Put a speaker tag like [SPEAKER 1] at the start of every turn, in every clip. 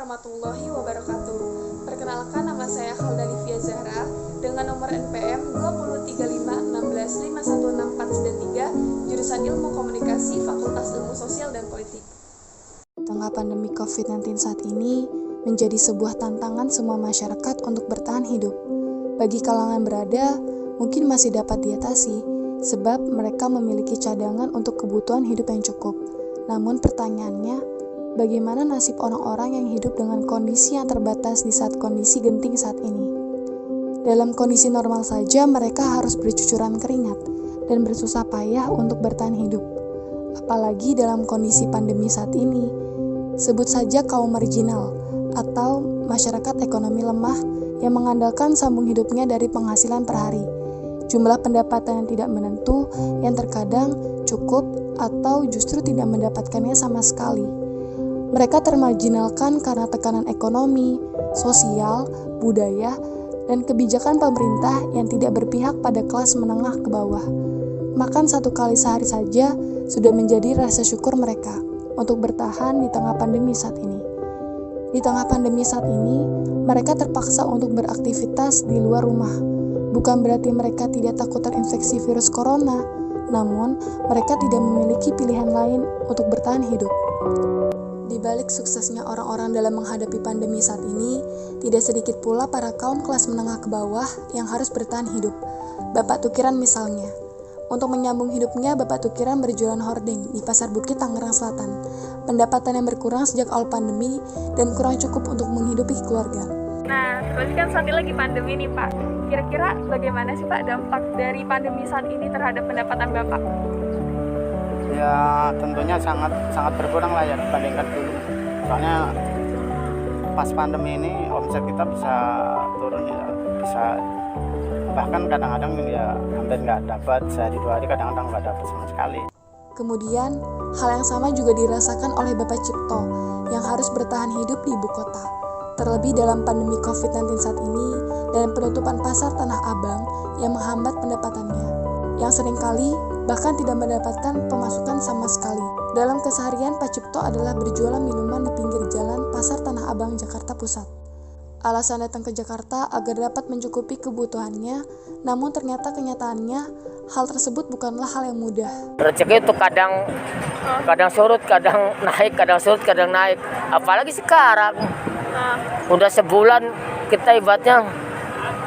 [SPEAKER 1] warahmatullahi wabarakatuh. Perkenalkan, nama saya Khalda Livia Zahra dengan nomor NPM 20351651643, jurusan Ilmu Komunikasi, Fakultas Ilmu Sosial dan Politik.
[SPEAKER 2] Tengah pandemi COVID-19 saat ini menjadi sebuah tantangan semua masyarakat untuk bertahan hidup. Bagi kalangan berada, mungkin masih dapat diatasi, sebab mereka memiliki cadangan untuk kebutuhan hidup yang cukup. Namun pertanyaannya, bagaimana nasib orang-orang yang hidup dengan kondisi yang terbatas di saat kondisi genting saat ini? Dalam kondisi normal saja, mereka harus bercucuran keringat dan bersusah payah untuk bertahan hidup. Apalagi dalam kondisi pandemi saat ini, sebut saja kaum marginal atau masyarakat ekonomi lemah yang mengandalkan sambung hidupnya dari penghasilan per hari. Jumlah pendapatan yang tidak menentu, yang terkadang cukup atau justru tidak mendapatkannya sama sekali. Mereka termarginalkan karena tekanan ekonomi, sosial, budaya, dan kebijakan pemerintah yang tidak berpihak pada kelas menengah ke bawah. Makan 1 kali sehari saja sudah menjadi rasa syukur mereka untuk bertahan di tengah pandemi saat ini. Di tengah pandemi saat ini, mereka terpaksa untuk beraktivitas di luar rumah. Bukan berarti mereka tidak takut terinfeksi virus corona, namun mereka tidak memiliki pilihan lain untuk bertahan hidup. Di balik suksesnya orang-orang dalam menghadapi pandemi saat ini, tidak sedikit pula para kaum kelas menengah ke bawah yang harus bertahan hidup. Bapak Tukiran misalnya. Untuk menyambung hidupnya, Bapak Tukiran berjualan hordeng di Pasar Bukit, Tangerang Selatan. Pendapatan yang berkurang sejak awal pandemi dan kurang cukup untuk menghidupi keluarga.
[SPEAKER 1] Nah, berarti kan saat ini lagi pandemi nih Pak. Kira-kira bagaimana sih Pak dampak dari pandemi saat ini terhadap pendapatan Bapak?
[SPEAKER 3] Ya tentunya sangat berkurang lah ya dibandingkan dulu. Soalnya pas pandemi ini omset kita bisa turun ya, bisa bahkan kadang-kadang ya hampir nggak dapat, sehari 2 hari kadang-kadang nggak dapat sama sekali.
[SPEAKER 2] Kemudian, hal yang sama juga dirasakan oleh Bapak Cipto yang harus bertahan hidup di ibu kota. Terlebih dalam pandemi COVID-19 saat ini dan penutupan pasar Tanah Abang yang menghambat pendapatannya, yang seringkali bahkan tidak mendapatkan pemasukan sama sekali. Dalam keseharian, Pak Cipto adalah berjualan minuman di pinggir jalan Pasar Tanah Abang, Jakarta Pusat. Alasan datang ke Jakarta agar dapat mencukupi kebutuhannya, namun ternyata kenyataannya hal tersebut bukanlah hal yang mudah.
[SPEAKER 4] Rezeki itu kadang surut, kadang naik, kadang surut, kadang naik. Apalagi sekarang, udah sebulan kita ibaratnya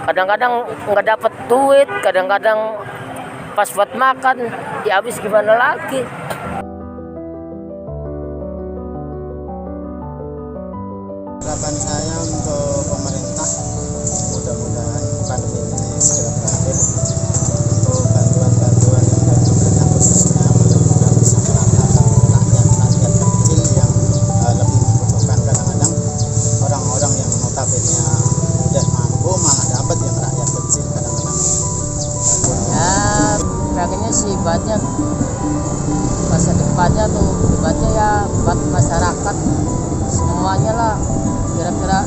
[SPEAKER 4] kadang-kadang nggak dapat duit, kadang-kadang pas buat makan, ya habis gimana lagi.
[SPEAKER 3] Harapan saya untuk pemerintah, mudah-mudahan pandemi ini segera berakhir. Untuk bantuan-bantuan yang dari pemerintah khususnya mudah-mudahan bisa meratakan rakyat kecil yang lebih membutuhkan. Kadang-kadang orang-orang yang notabene udah mampu malah dapat yang rakyat kecil kadang-kadang.
[SPEAKER 4] Ya, pengennya sih ibaratnya masa depannya tuh ibaratnya ya buat masyarakat semuanya lah, kira-kira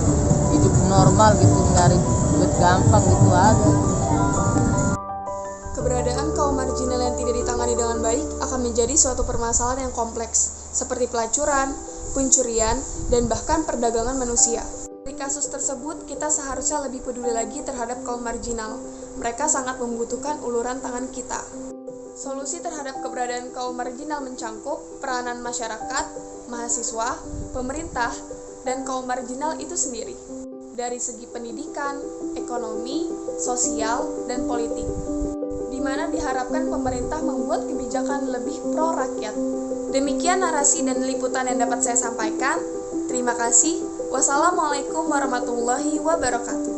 [SPEAKER 4] hidup normal gitu, nyari duit gampang gitu aja.
[SPEAKER 1] Keberadaan kaum marginal yang tidak ditangani dengan baik akan menjadi suatu permasalahan yang kompleks, seperti pelacuran, pencurian, dan bahkan perdagangan manusia. Dari kasus tersebut, kita seharusnya lebih peduli lagi terhadap kaum marginal. Mereka sangat membutuhkan uluran tangan kita. Solusi terhadap keberadaan kaum marginal mencangkup peranan masyarakat, mahasiswa, pemerintah, dan kaum marginal itu sendiri. Dari segi pendidikan, ekonomi, sosial, dan politik. Di mana diharapkan pemerintah membuat kebijakan lebih pro rakyat. Demikian narasi dan liputan yang dapat saya sampaikan. Terima kasih. Wassalamualaikum warahmatullahi wabarakatuh.